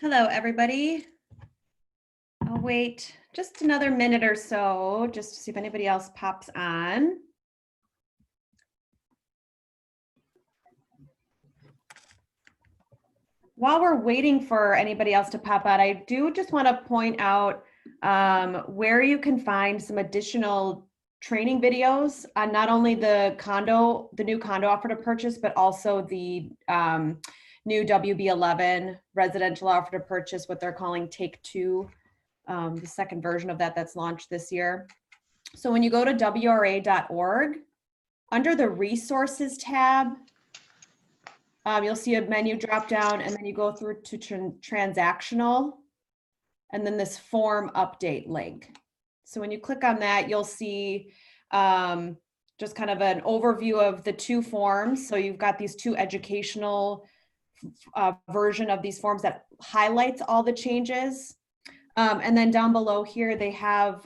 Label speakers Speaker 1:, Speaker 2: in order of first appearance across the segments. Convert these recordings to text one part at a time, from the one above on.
Speaker 1: Hello, everybody. I'll wait just another minute or so just to see if anybody else pops on. While we're waiting for anybody else to pop out, I do just want to point out where you can find some additional training videos on not only the new condo offer to purchase, but also the new WB-11 residential offer to purchase, what they're calling Take Two, the second version of that that's launched this year. So when you go to wra.org, under the resources tab, you'll see a menu drop down, and then you go through to transactional, and then this form update link. So when you click on that, you'll see just kind of an overview of the two forms. So you've got these two educational version of these forms that highlights all the changes. And then down below here, they have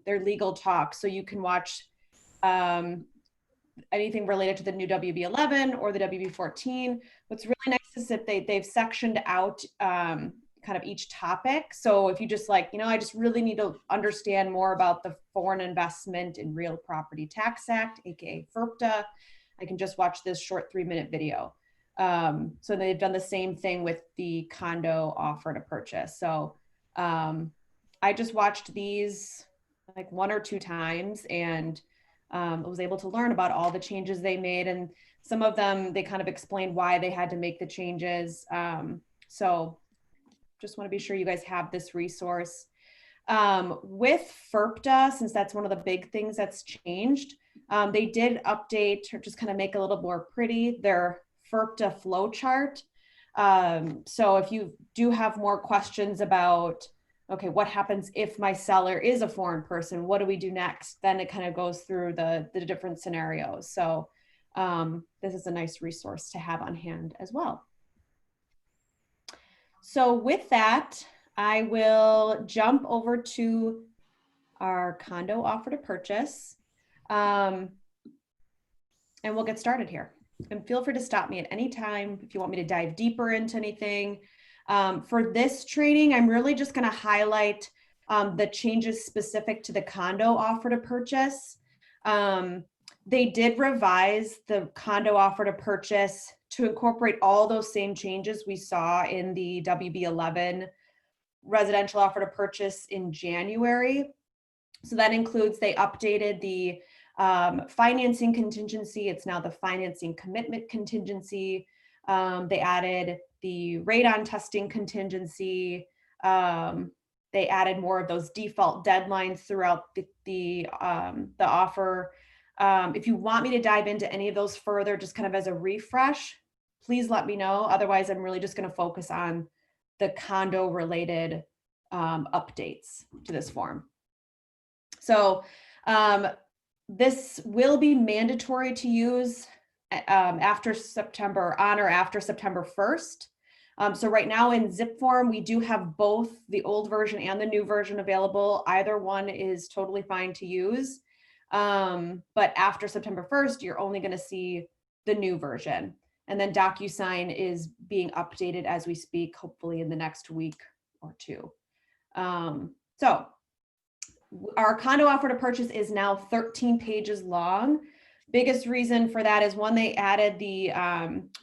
Speaker 1: their legal talk. So you can watch anything related to the new WB-11 or the WB-14. What's really nice is that they've sectioned out kind of each topic. So if you just like, I just really need to understand more about the Foreign Investment in Real Property Tax Act, aka FIRPTA, I can just watch this short 3-minute video. So they've done the same thing with the condo offer to purchase. So I just watched these like 1 or 2 times, and I was able to learn about all the changes they made, and some of them, they kind of explained why they had to make the changes. So just want to be sure you guys have this resource. With FIRPTA, since that's one of the big things that's changed, they did update or just kind of make a little more pretty their FIRPTA flow chart. So if you do have more questions about, okay, what happens if my seller is a foreign person? What do we do next? Then it kind of goes through the different scenarios. So this is a nice resource to have on hand as well. So with that, I will jump over to our condo offer to purchase, and we'll get started here. And feel free to stop me at any time if you want me to dive deeper into anything. For this training, I'm really just going to highlight the changes specific to the condo offer to purchase. They did revise the condo offer to purchase to incorporate all those same changes we saw in the WB-11 residential offer to purchase in January. So that includes, they updated the financing contingency. It's now the financing commitment contingency. They added the radon testing contingency. They added more of those default deadlines throughout the offer. If you want me to dive into any of those further, just kind of as a refresh, please let me know. Otherwise, I'm really just going to focus on the condo related updates to this form. So this will be mandatory to use after September, on or after September 1st. So right now in zip form, we do have both the old version and the new version available. Either one is totally fine to use. But after September 1st, you're only going to see the new version. And then DocuSign is being updated as we speak, hopefully in the next week or 2. So our condo offer to purchase is now 13 pages long. Biggest reason for that is, one, they added the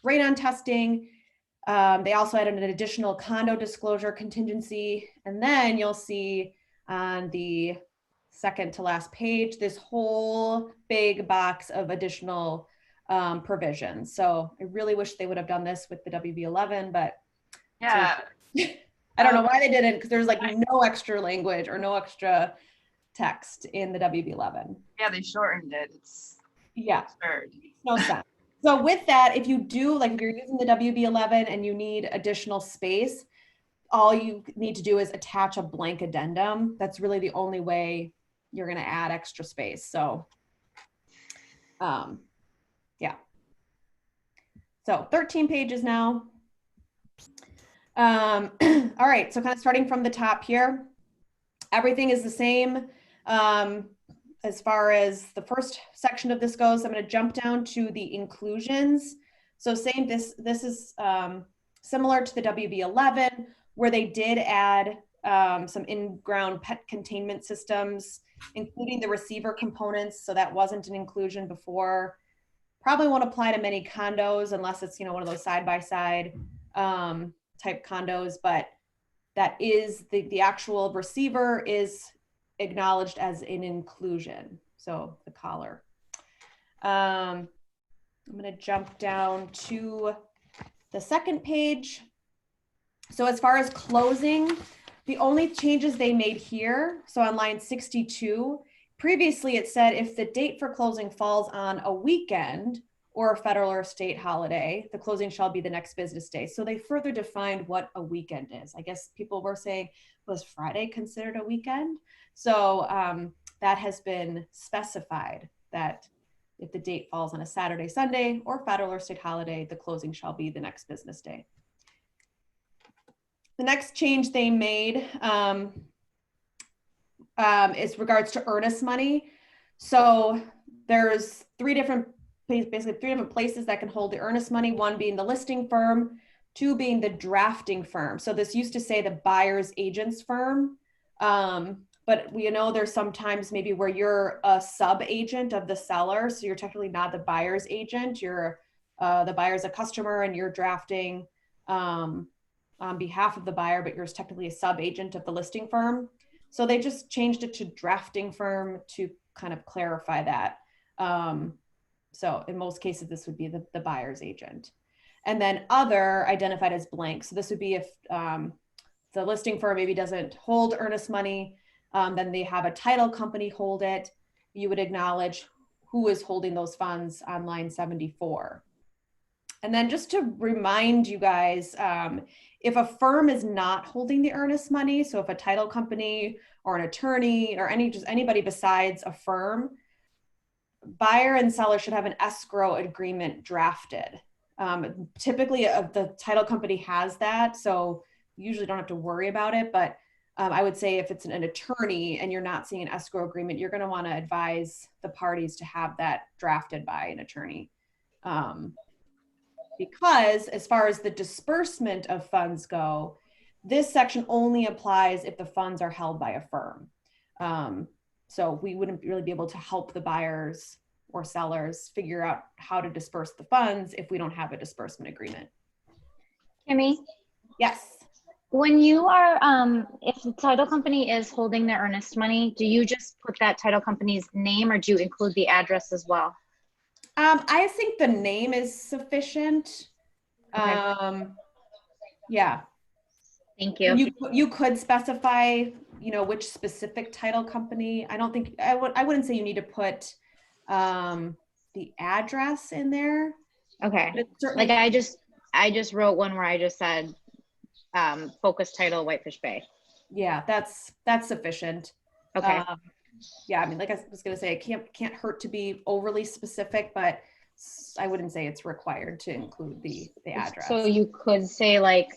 Speaker 1: radon testing. They also added an additional condo disclosure contingency. And then you'll see on the second to last page, this whole big box of additional provisions. So I really wish they would have done this with the WB-11, but
Speaker 2: yeah,
Speaker 1: so, I don't know why they didn't, because there's like no extra language or no extra text in the WB-11.
Speaker 2: Yeah, they shortened it. It's absurd.
Speaker 1: No sense. So with that, if you do, like if you're using the WB-11 and you need additional space, all you need to do is attach a blank addendum. That's really the only way you're going to add extra space. So, yeah. So 13 pages now. All right. So kind of starting from the top here, everything is the same. As far as the first section of this goes, I'm going to jump down to the inclusions. So same, this is similar to the WB-11. where they did add some in-ground pet containment systems, including the receiver components. So that wasn't an inclusion before. Probably won't apply to many condos unless it's, one of those side-by-side type condos, but that is the actual receiver is acknowledged as an inclusion. So the collar. I'm going to jump down to the second page. So as far as closing, the only changes they made here, so on line 62, previously it said if the date for closing falls on a weekend or a federal or state holiday, the closing shall be the next business day. So they further defined what a weekend is. I guess people were saying, was Friday considered a weekend? So that has been specified that if the date falls on a Saturday, Sunday, or federal or state holiday, the closing shall be the next business day. The next change they made is regards to earnest money. So there's basically three different places that can hold the earnest money, one being the listing firm, two being the drafting firm. So this used to say the buyer's agent's firm, but we know there's sometimes maybe where you're a sub-agent of the seller, so you're technically not the buyer's agent, you're the buyer's a customer and you're drafting on behalf of the buyer, but you're technically a sub-agent of the listing firm. So they just changed it to drafting firm to kind of clarify that. So in most cases, this would be the buyer's agent. And then other identified as blank. So this would be if the listing firm maybe doesn't hold earnest money, then they have a title company hold it. You would acknowledge who is holding those funds on line 74. And then just to remind you guys, if a firm is not holding the earnest money, so if a title company or an attorney or anybody besides a firm, buyer and seller should have an escrow agreement drafted. Typically, the title company has that, so you usually don't have to worry about it. But I would say if it's an attorney and you're not seeing an escrow agreement, you're going to want to advise the parties to have that drafted by an attorney. Because as far as the disbursement of funds go, this section only applies if the funds are held by a firm. So we wouldn't really be able to help the buyers or sellers figure out how to disperse the funds if we don't have a disbursement agreement.
Speaker 3: Kimmy?
Speaker 1: Yes.
Speaker 3: When you are, if the title company is holding the earnest money, do you just put that title company's name or do you include the address as well?
Speaker 1: I think the name is sufficient.
Speaker 3: Okay.
Speaker 1: Yeah.
Speaker 3: Thank you.
Speaker 1: You could specify, which specific title company. I don't think I wouldn't say you need to put the address in there.
Speaker 3: Okay. Like I just wrote one where I just said Focus Title Whitefish Bay.
Speaker 1: Yeah, that's sufficient.
Speaker 3: Okay.
Speaker 1: Yeah, I mean, like I was gonna say, it can't hurt to be overly specific, but I wouldn't say it's required to include the address.
Speaker 3: So you could say like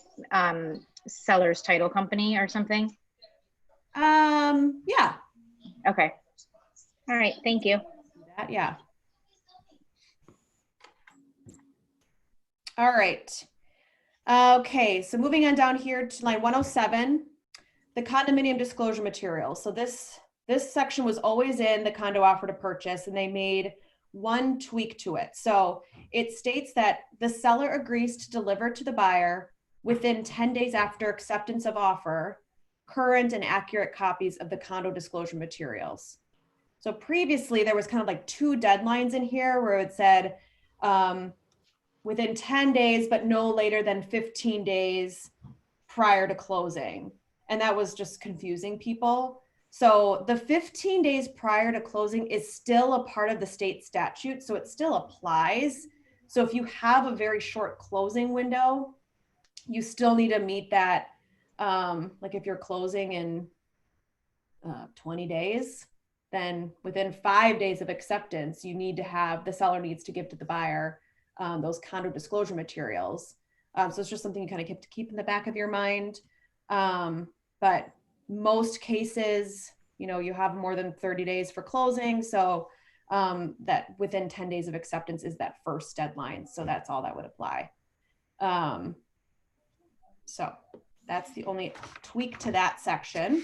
Speaker 3: seller's title company or something?
Speaker 1: Yeah.
Speaker 3: Okay. All right, thank you.
Speaker 1: Yeah. All right. Okay, so moving on down here to line 107, the condominium disclosure materials. So this section was always in the condo offer to purchase, and they made one tweak to it. So it states that the seller agrees to deliver to the buyer within 10 days after acceptance of offer, current and accurate copies of the condo disclosure materials. So previously there was kind of like two deadlines in here where it said within 10 days, but no later than 15 days prior to closing. And that was just confusing people. So the 15 days prior to closing is still a part of the state statute. So it still applies. So if you have a very short closing window, you still need to meet that. Like if you're closing in 20 days, then within 5 days of acceptance, you need to have, the seller needs to give to the buyer those condo disclosure materials. So it's just something you kind of have to keep in the back of your mind. But most cases, you have more than 30 days for closing. So that within 10 days of acceptance is that first deadline. So that's all that would apply. So That's the only tweak to that section.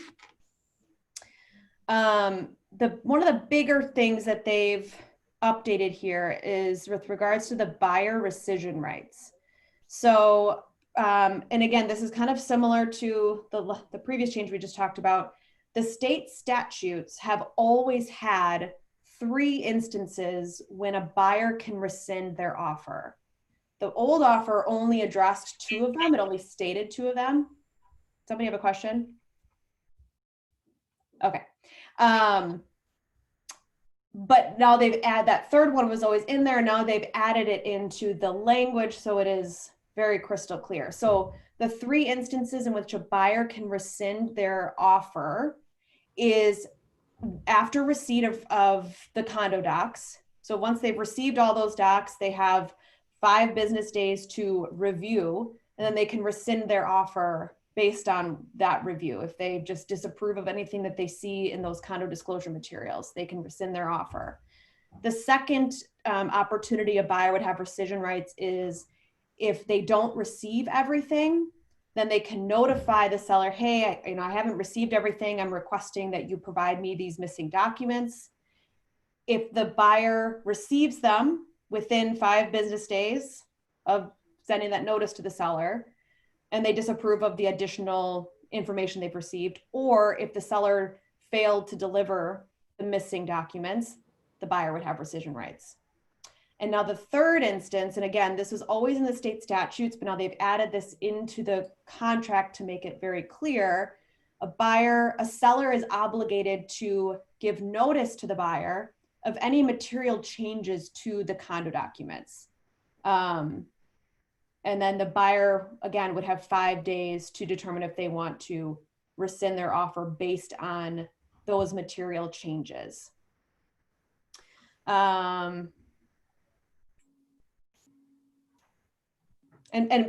Speaker 1: One of the bigger things that they've updated here is with regards to the buyer rescission rights. So, and again, this is kind of similar to the previous change we just talked about. The state statutes have always had 3 instances when a buyer can rescind their offer. The old offer only addressed 2 of them. It only stated 2 of them. Somebody have a question? Okay. But now they've added, that 3rd one was always in there. Now they've added it into the language, so it is very crystal clear. So the 3 instances in which a buyer can rescind their offer is after receipt of the condo docs. So once they've received all those docs, they have 5 business days to review, and then they can rescind their offer based on that review. If they just disapprove of anything that they see in those condo disclosure materials, they can rescind their offer. The second opportunity a buyer would have rescission rights is if they don't receive everything, then they can notify the seller, hey, I haven't received everything. I'm requesting that you provide me these missing documents. If the buyer receives them within 5 business days of sending that notice to the seller, and they disapprove of the additional information they've received, or if the seller failed to deliver the missing documents, the buyer would have rescission rights. And now the 3rd instance, and again, this was always in the state statutes, but now they've added this into the contract to make it very clear. A seller is obligated to give notice to the buyer of any material changes to the condo documents. And then the buyer, again, would have 5 days to determine if they want to rescind their offer based on those material changes. And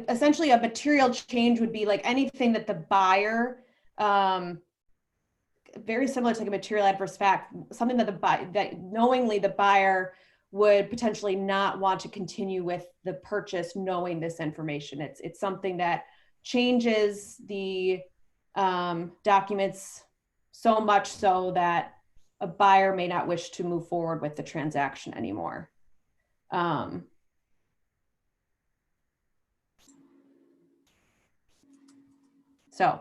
Speaker 1: essentially a material change would be like anything that the buyer, very similar to like a material adverse fact, something that knowingly the buyer would potentially not want to continue with the purchase knowing this information. It's something that changes the documents so much so that a buyer may not wish to move forward with the transaction anymore. So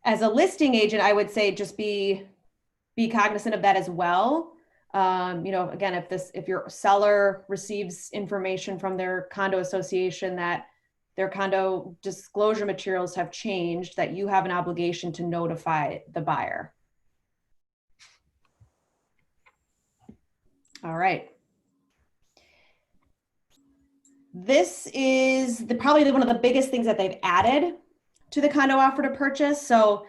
Speaker 1: as a listing agent, I would say just be cognizant of that as well. Again, if your seller receives information from their condo association that their condo disclosure materials have changed, that you have an obligation to notify the buyer. All right. This is probably one of the biggest things that they've added to the condo offer to purchase. So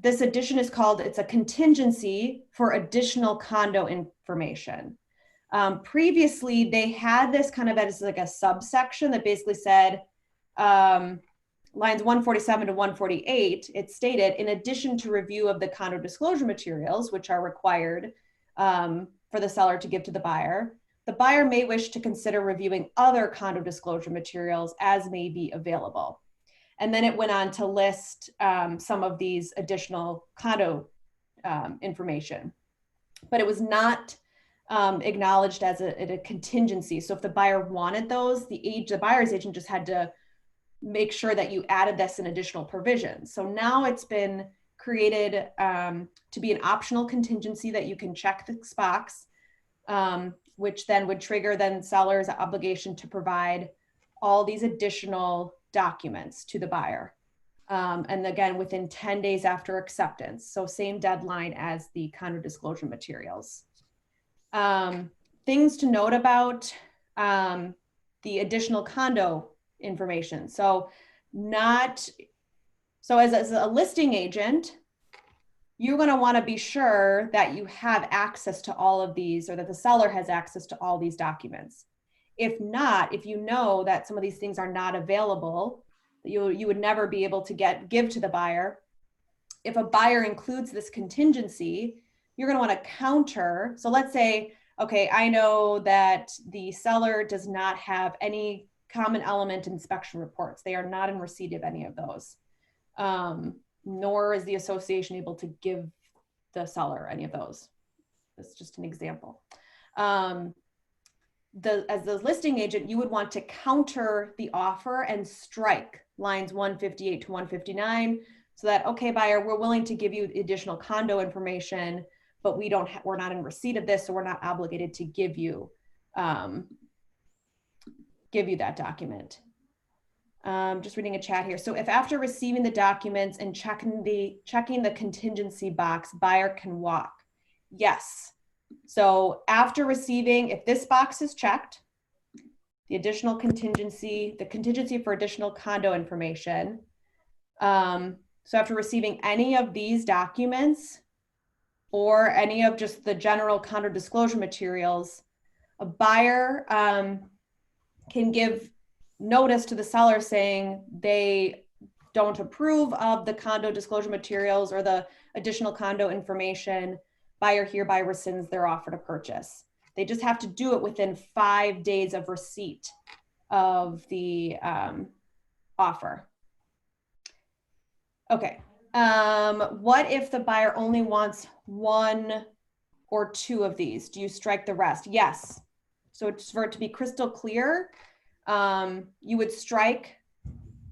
Speaker 1: this addition is called, it's a contingency for additional condo information. Previously, they had this kind of as like a subsection that basically said, lines 147 to 148, it stated, in addition to review of the condo disclosure materials, which are required for the seller to give to the buyer may wish to consider reviewing other condo disclosure materials as may be available. And then it went on to list some of these additional condo information, but it was not acknowledged as a contingency. So if the buyer wanted those, the buyer's agent just had to make sure that you added this in additional provisions. So now it's been created to be an optional contingency that you can check this box, which then would trigger seller's obligation to provide all these additional documents to the buyer. And again, within 10 days after acceptance. So same deadline as the condo disclosure materials. Things to note about the additional condo information. So as a listing agent, you're going to want to be sure that you have access to all of these, or that the seller has access to all these documents. If not, if you know that some of these things are not available, you would never be able to give to the buyer. If a buyer includes this contingency, you're going to want to counter. So let's say, okay, I know that the seller does not have any common element inspection reports. They are not in receipt of any of those. Nor is the association able to give the seller any of those. That's just an example. As the listing agent, you would want to counter the offer and strike lines 158 to 159 so that, okay, buyer, we're willing to give you additional condo information, but we're not in receipt of this, so we're not obligated to give you that document. Just reading a chat here. So if after receiving the documents and checking the contingency box, buyer can walk. Yes. So after receiving, if this box is checked, the contingency for additional condo information. So after receiving any of these documents or any of just the general condo disclosure materials, a buyer can give notice to the seller saying they don't approve of the condo disclosure materials or the additional condo information. Buyer hereby rescinds their offer to purchase. They just have to do it within 5 days of receipt of the offer. Okay. What if the buyer only wants 1 or 2 of these? Do you strike the rest? Yes. So just for it to be crystal clear, you would strike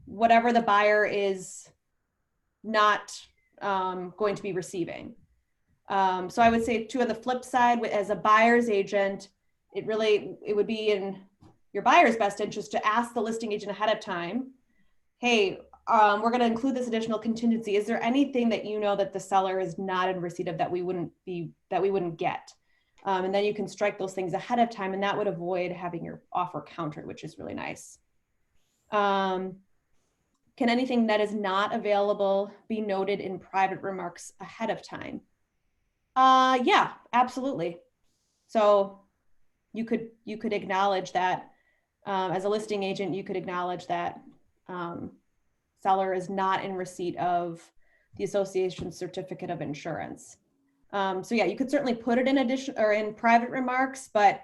Speaker 1: whatever the buyer is not going to be receiving. So I would say, too, on the flip side, as a buyer's agent, it would be in your buyer's best interest to ask the listing agent ahead of time, hey, we're going to include this additional contingency. Is there anything that you know that the seller is not in receipt of that we wouldn't get? And then you can strike those things ahead of time, and that would avoid having your offer countered, which is really nice. Can anything that is not available be noted in private remarks ahead of time? Yeah, absolutely. So you could acknowledge that as a listing agent, you could acknowledge that seller is not in receipt of the association's certificate of insurance. So yeah, you could certainly put it in addition or in private remarks, but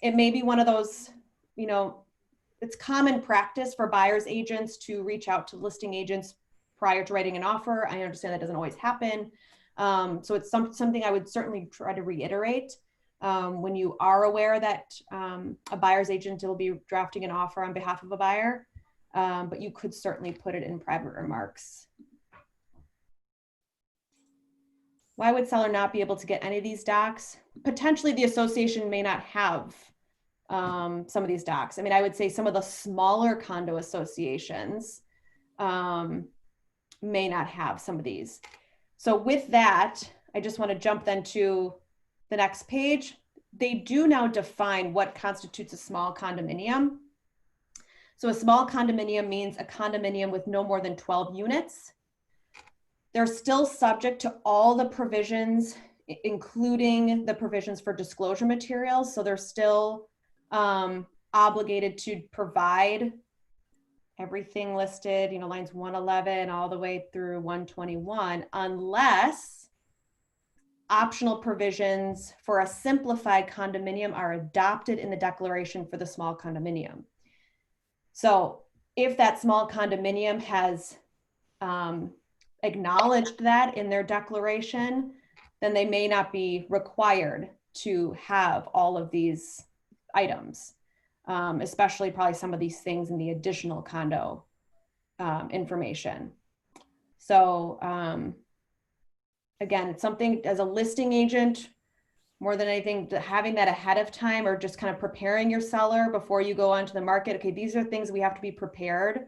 Speaker 1: it may be one of those, it's common practice for buyer's agents to reach out to listing agents prior to writing an offer. I understand that doesn't always happen. So it's something I would certainly try to reiterate when you are aware that a buyer's agent will be drafting an offer on behalf of a buyer, but you could certainly put it in private remarks. Why would seller not be able to get any of these docs? Potentially the association may not have some of these docs. I mean, I would say some of the smaller condo associations may not have some of these. So with that, I just want to jump then to the next page. They do now define what constitutes a small condominium. So a small condominium means a condominium with no more than 12 units. They're still subject to all the provisions, including the provisions for disclosure materials. So they're still obligated to provide everything listed, lines 111 all the way through 121, unless optional provisions for a simplified condominium are adopted in the declaration for the small condominium. So if that small condominium has acknowledged that in their declaration, then they may not be required to have all of these items, especially probably some of these things in the additional condo information. So again, it's something as a listing agent, more than anything, having that ahead of time or just kind of preparing your seller before you go onto the market. Okay, these are things we have to be prepared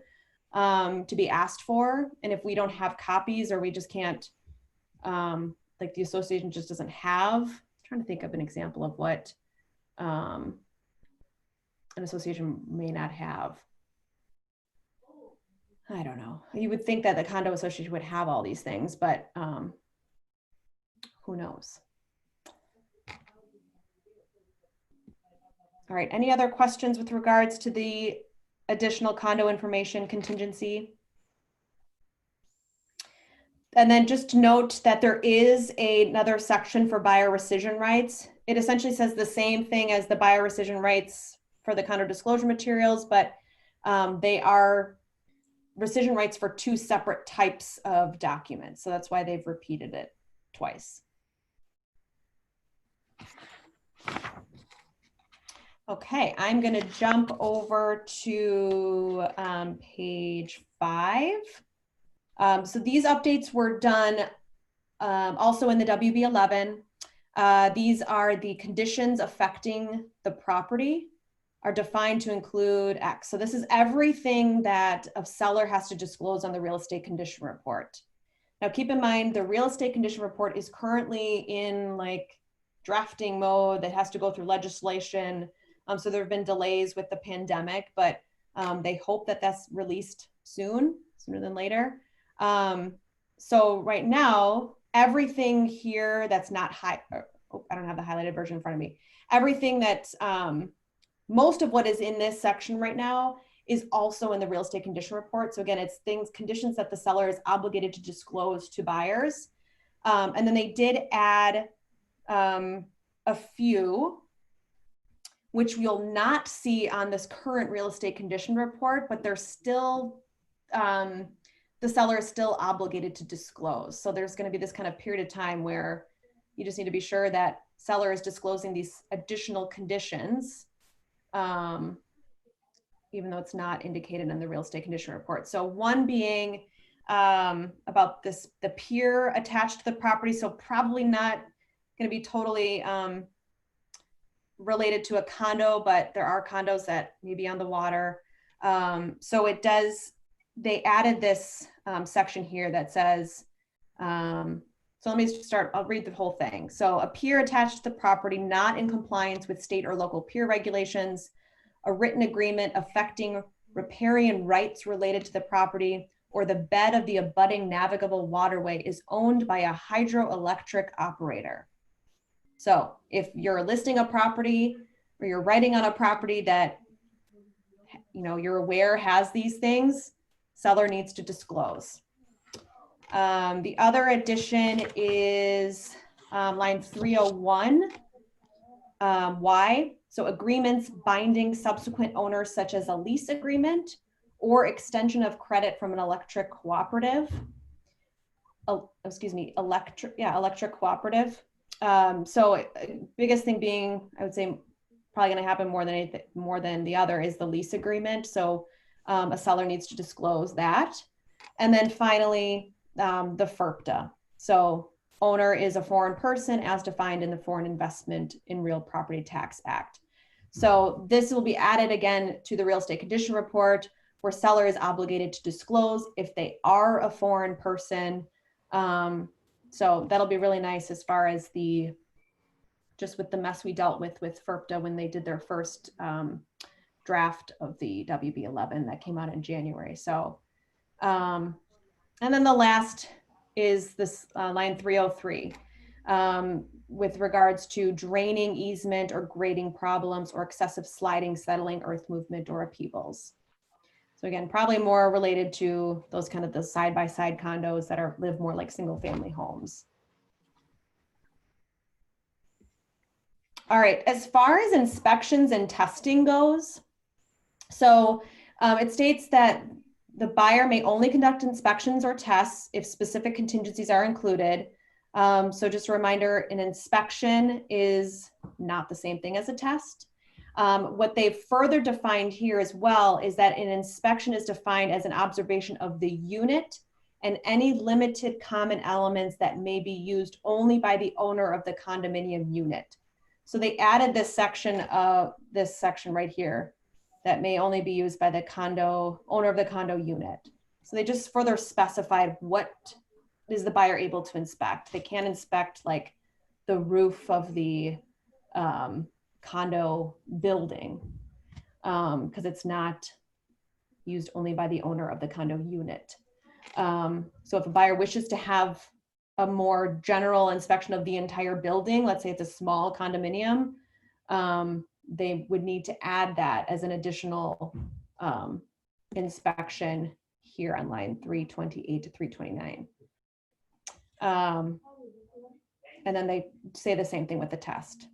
Speaker 1: to be asked for. And if we don't have copies or we just can't, like the association just doesn't have, I'm trying to think of an example of what an association may not have. I don't know. You would think that the condo association would have all these things, but who knows? All right, any other questions with regards to the additional condo information contingency? And then just note that there is another section for buyer rescission rights. It essentially says the same thing as the buyer rescission rights for the condo disclosure materials, but they are rescission rights for two separate types of documents. So that's why they've repeated it twice. Okay, I'm going to jump over to page 5. So these updates were done also in the WB-11. These are the conditions affecting the property are defined to include X. So this is everything that a seller has to disclose on the real estate condition report. Now keep in mind, the real estate condition report is currently in like drafting mode that has to go through legislation. So there have been delays with the pandemic, but they hope that that's released sooner than later. So right now, everything here that's not I don't have the highlighted version in front of me. Everything that, most of what is in this section right now is also in the real estate condition report. So again, it's conditions that the seller is obligated to disclose to buyers. And then they did add a few, which you'll not see on this current real estate condition report, but they're still, the seller is still obligated to disclose. So there's going to be this kind of period of time where you just need to be sure that seller is disclosing these additional conditions, even though it's not indicated in the real estate condition report. So one being about the pier attached to the property. So probably not going to be totally related to a condo, but there are condos that may be on the water. So they added this section here that says, so let me start, I'll read the whole thing. So a pier attached to the property not in compliance with state or local pier regulations, a written agreement affecting riparian rights related to the property, or the bed of the abutting navigable waterway is owned by a hydroelectric operator. So if you're listing a property or you're writing on a property that you're aware has these things, seller needs to disclose. The other addition is line 301. Why? So agreements binding subsequent owners, such as a lease agreement or extension of credit from an electric cooperative. Electric cooperative. So biggest thing being, I would say, probably going to happen more than the other is the lease agreement. So a seller needs to disclose that. And then finally, the FIRPTA. So owner is a foreign person as defined in the Foreign Investment in Real Property Tax Act. So this will be added again to the real estate condition report, where seller is obligated to disclose if they are a foreign person. So that'll be really nice as far as just with the mess we dealt with FIRPTA when they did their first draft of the WB-11 that came out in January. So, and then the last is this line 303 with regards to draining, easement, or grading problems, or excessive sliding, settling, earth movement, or upheavals. So again, probably more related to those kind of the side-by-side condos that live more like single-family homes. All right, as far as inspections and testing goes, so it states that the buyer may only conduct inspections or tests if specific contingencies are included. So just a reminder, an inspection is not the same thing as a test. What they've further defined here as well is that an inspection is defined as an observation of the unit and any limited common elements that may be used only by the owner of the condominium unit. So they added this section right here that may only be used by the owner of the condo unit. So they just further specified what is the buyer able to inspect. They can't inspect like the roof of the condo building because it's not used only by the owner of the condo unit. So if a buyer wishes to have a more general inspection of the entire building, let's say it's a small condominium, they would need to add that as an additional inspection here on line 328 to 329. And then they say the same thing with the test.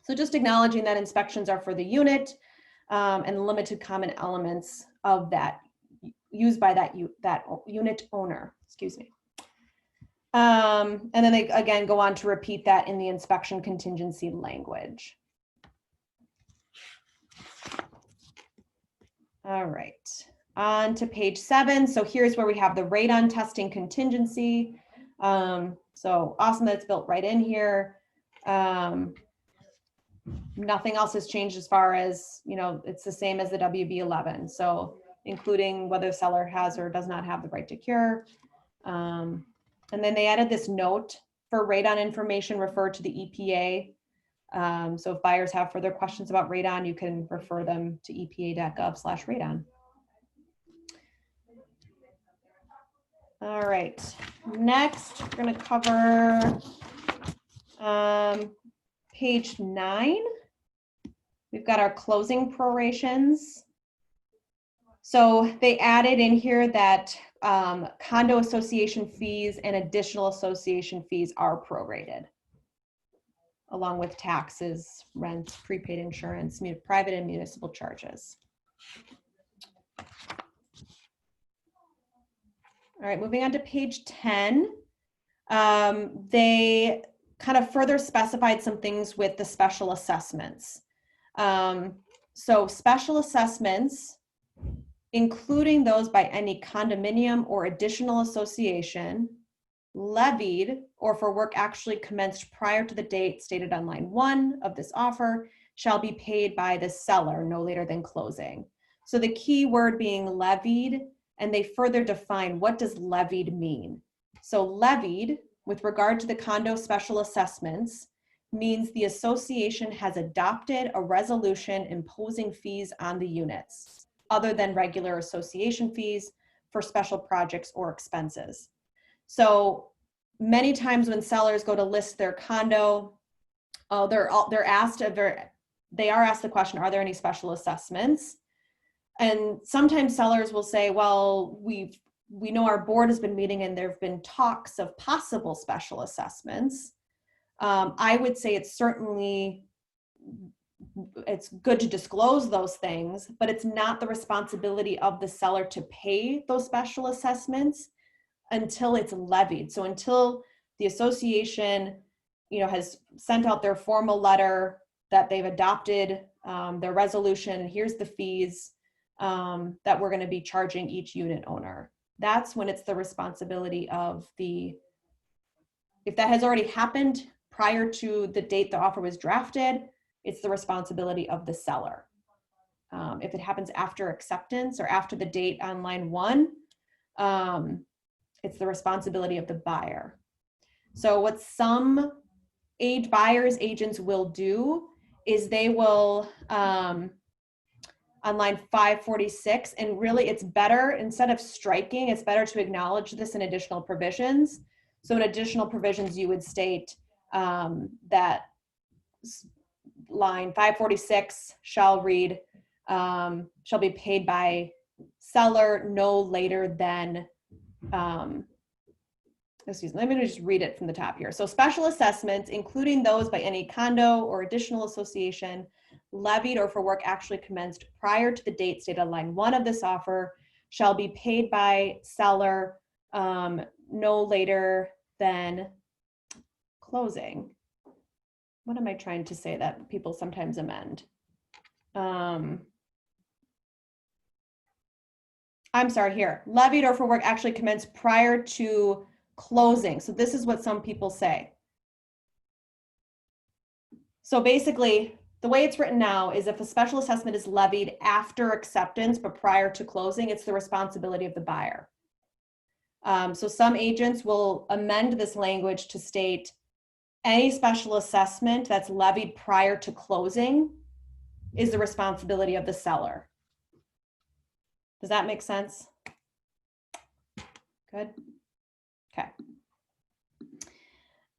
Speaker 1: So just acknowledging that inspections are for the unit, and limited common elements of that used by that unit owner, excuse me. And then they again go on to repeat that in the inspection contingency language. All right, on to page 7. So here's where we have the radon testing contingency. So awesome that it's built right in here. Nothing else has changed as far as, you know, it's the same as the WB-11. So including whether the seller has or does not have the right to cure. And then they added this note for radon information, refer to the EPA. So if buyers have further questions about radon, you can refer them to epa.gov/radon. All right, next we're going to cover page 9. We've got our closing prorations. So they added in here that condo association fees and additional association fees are prorated, along with taxes, rent, prepaid insurance, private and municipal charges. All right, moving on to page 10. They kind of further specified some things with the special assessments. So special assessments, including those by any condominium or additional association, levied or for work actually commenced prior to the date stated on line 1 of this offer, shall be paid by the seller no later than closing. So the key word being levied, and they further define what does levied mean. So levied, with regard to the condo special assessments, means the association has adopted a resolution imposing fees on the units, other than regular association fees for special projects or expenses. So many times when sellers go to list their condo, they are asked the question, are there any special assessments? And sometimes sellers will say, well, we know our board has been meeting and there have been talks of possible special assessments. I would say it's good to disclose those things, but it's not the responsibility of the seller to pay those special assessments until it's levied. So until the association, has sent out their formal letter that they've adopted their resolution, here's the fees that we're going to be charging each unit owner. That's when it's the responsibility of if that has already happened prior to the date the offer was drafted, it's the responsibility of the seller. If it happens after acceptance or after the date on line 1, it's the responsibility of the buyer. So what some buyer's agents will do is they will, on line 546, and really it's better, instead of striking, it's better to acknowledge this in additional provisions. So in additional provisions, you would state that line 546 shall read, shall be paid by seller no later than, excuse me, let me just read it from the top here. So special assessments, including those by any condo or additional association, levied or for work actually commenced prior to the date stated on line 1 of this offer, shall be paid by seller no later than closing. What am I trying to say that people sometimes amend? I'm sorry, here. Levied or for work actually commenced prior to closing. So this is what some people say. So basically, the way it's written now is if a special assessment is levied after acceptance but prior to closing, it's the responsibility of the buyer. So some agents will amend this language to state any special assessment that's levied prior to closing is the responsibility of the seller. Does that make sense? Good. Okay.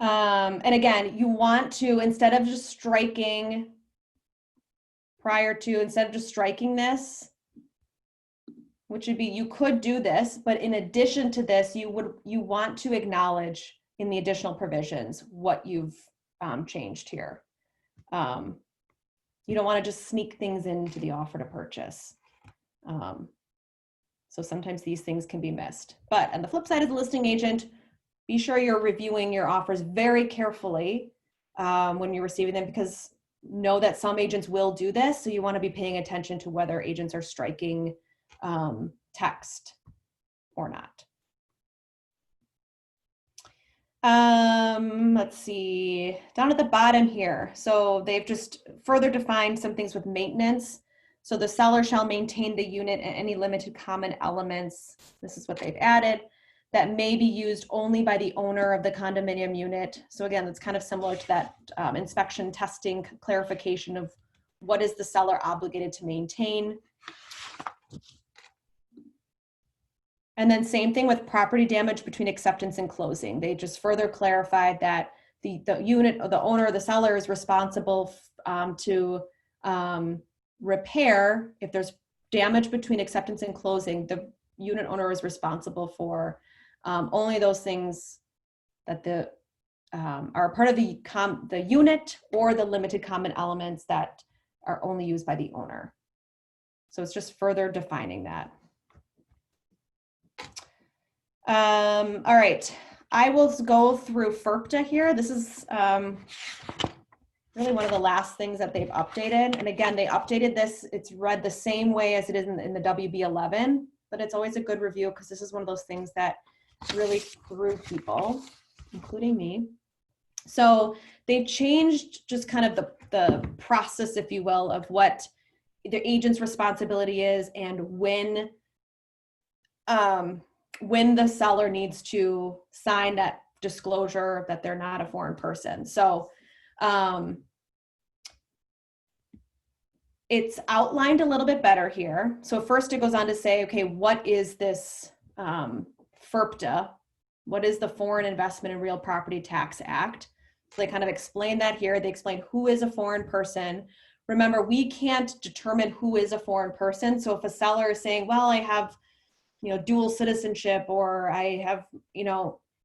Speaker 1: And again, you want to, instead of just striking this, which would be, you could do this, but in addition to this, you want to acknowledge in the additional provisions what you've changed here. you don't want to just sneak things into the offer to purchase. So sometimes these things can be missed. But on the flip side, as a listing agent, be sure you're reviewing your offers very carefully when you're receiving them, because know that some agents will do this. So you want to be paying attention to whether agents are striking text or not. Let's see, down at the bottom here. So they've just further defined some things with maintenance. So the seller shall maintain the unit and any limited common elements. This is what they've added, that may be used only by the owner of the condominium unit. So again, it's kind of similar to that inspection testing clarification of what is the seller obligated to maintain. And then same thing with property damage between acceptance and closing. They just further clarified that the unit or the owner or the seller is responsible to repair. If there's damage between acceptance and closing, the unit owner is responsible for only those things that are part of the unit or the limited common elements that are only used by the owner. So it's just further defining that. All right, I will go through FERPTA here. This is really one of the last things that they've updated. And again, they updated this. It's read the same way as it is in the WB-11, but it's always a good review because this is one of those things that really threw people, including me. So they've changed just kind of the process, if you will, of what the agent's responsibility is and when the seller needs to sign that disclosure that they're not a foreign person. So it's outlined a little bit better here. So first it goes on to say, okay, what is this FERPTA? What is the Foreign Investment and Real Property Tax Act? So they kind of explain that here. They explain who is a foreign person. Remember, we can't determine who is a foreign person. So if a seller is saying, well, I have, dual citizenship, or I have,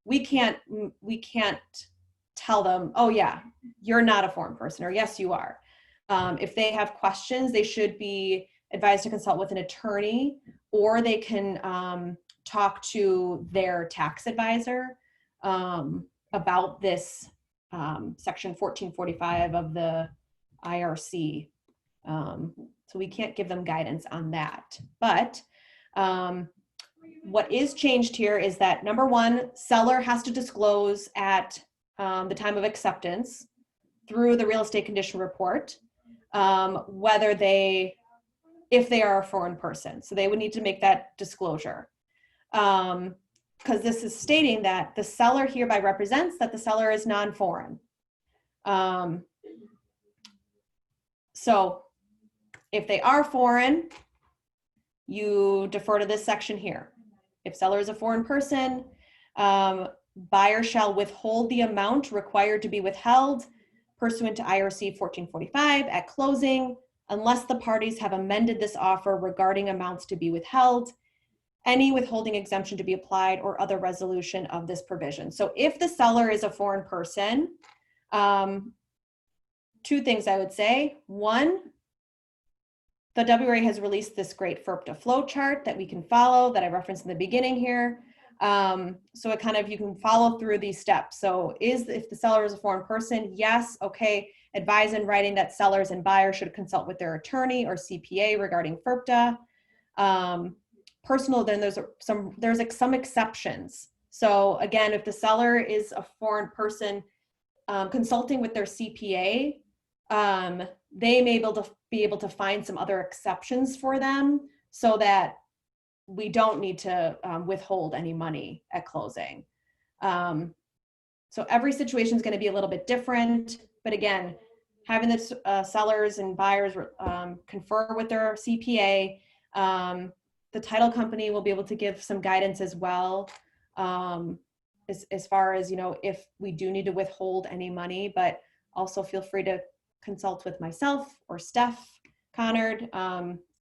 Speaker 1: we can't tell them, oh yeah, you're not a foreign person, or yes, you are. If they have questions, they should be advised to consult with an attorney, or they can talk to their tax advisor about this section 1445 of the IRC. So we can't give them guidance on that. But what is changed here is that, number one, seller has to disclose at the time of acceptance through the real estate condition report if they are a foreign person. So they would need to make that disclosure. Because this is stating that the seller hereby represents that the seller is non-foreign. So if they are foreign, you defer to this section here. If seller is a foreign person, buyer shall withhold the amount required to be withheld pursuant to IRC 1445 at closing, unless the parties have amended this offer regarding amounts to be withheld, any withholding exemption to be applied, or other resolution of this provision. So if the seller is a foreign person, two things I would say. One, the WRA has released this great FERPTA flow chart that we can follow, that I referenced in the beginning here. So it kind of, you can follow through these steps. So if the seller is a foreign person, yes, okay, advise in writing that sellers and buyers should consult with their attorney or CPA regarding FERPTA. Personal, then there's some exceptions. So again, if the seller is a foreign person, consulting with their CPA, they may be able to find some other exceptions for them so that we don't need to withhold any money at closing. So every situation is going to be a little bit different, but again, having the sellers and buyers confer with their CPA, the title company will be able to give some guidance as well, as far as, if we do need to withhold any money, but also feel free to consult with myself or Steph Connard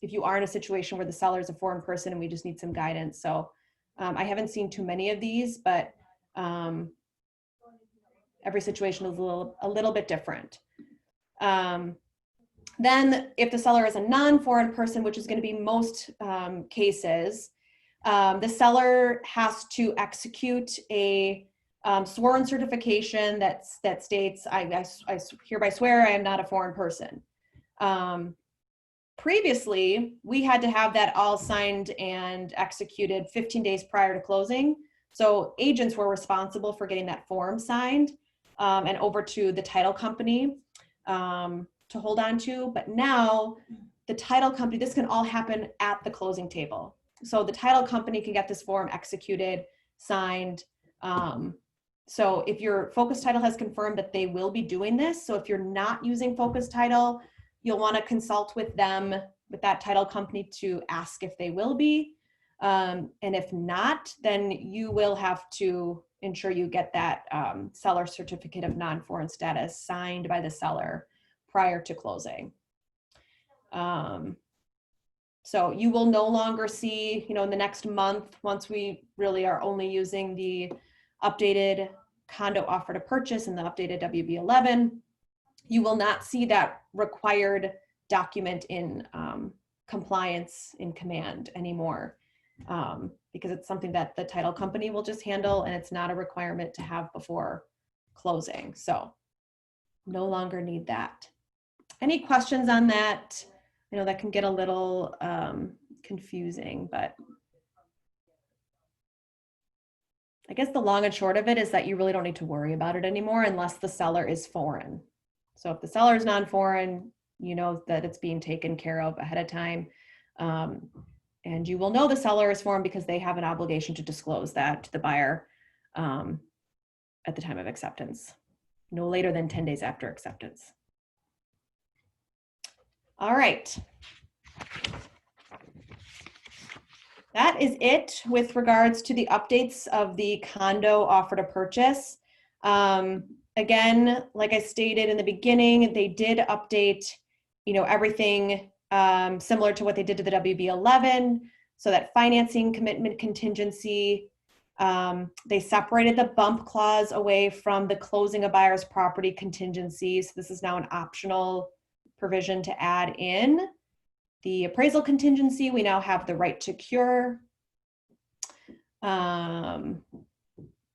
Speaker 1: if you are in a situation where the seller is a foreign person and we just need some guidance. So I haven't seen too many of these, but every situation is a little bit different. Then if the seller is a non-foreign person, which is going to be most cases, the seller has to execute a sworn certification that states, I hereby swear I am not a foreign person. Previously, we had to have that all signed and executed 15 days prior to closing. So agents were responsible for getting that form signed and over to the title company to hold on to. But now the title company, this can all happen at the closing table. So the title company can get this form executed, signed. So if your Focus Title has confirmed that they will be doing this, so if you're not using Focus Title, you'll want to consult with them, with that title company, to ask if they will be. And if not, then you will have to ensure you get that seller certificate of non-foreign status signed by the seller prior to closing. So you will no longer see, in the next month, once we really are only using the updated condo offer to purchase and the updated WB-11, you will not see that required document in compliance in command anymore, because it's something that the title company will just handle, and it's not a requirement to have before closing. So no longer need that. Any questions on that? I know that can get a little confusing, but I guess the long and short of it is that you really don't need to worry about it anymore unless the seller is foreign. So if the seller is non-foreign, you know that it's being taken care of ahead of time. And you will know the seller is foreign because they have an obligation to disclose that to the buyer at the time of acceptance, no later than 10 days after acceptance. All right. That is it with regards to the updates of the condo offer to purchase. Again, like I stated in the beginning, they did update, everything similar to what they did to the WB-11. So that financing commitment contingency, they separated the bump clause away from the closing a buyer's property contingency. So this is now an optional provision to add in. The appraisal contingency, we now have the right to cure. Again,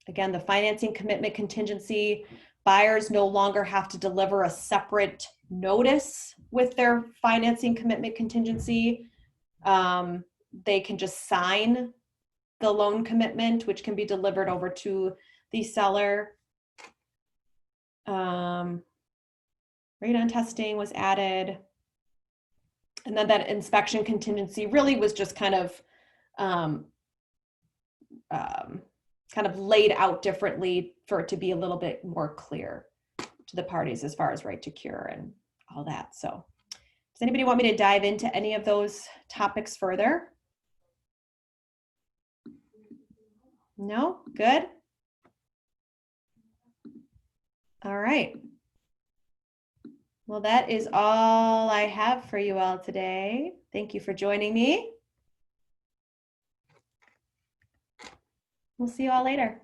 Speaker 1: the financing commitment contingency, buyers no longer have to deliver a separate notice with their financing commitment contingency. They can just sign the loan commitment, which can be delivered over to the seller. Radon testing was added. And then that inspection contingency really was just kind of laid out differently for it to be a little bit more clear to the parties as far as right to cure and all that. So does anybody want me to dive into any of those topics further? No? Good? All right. Well, that is all I have for you all today. Thank you for joining me. We'll see you all later.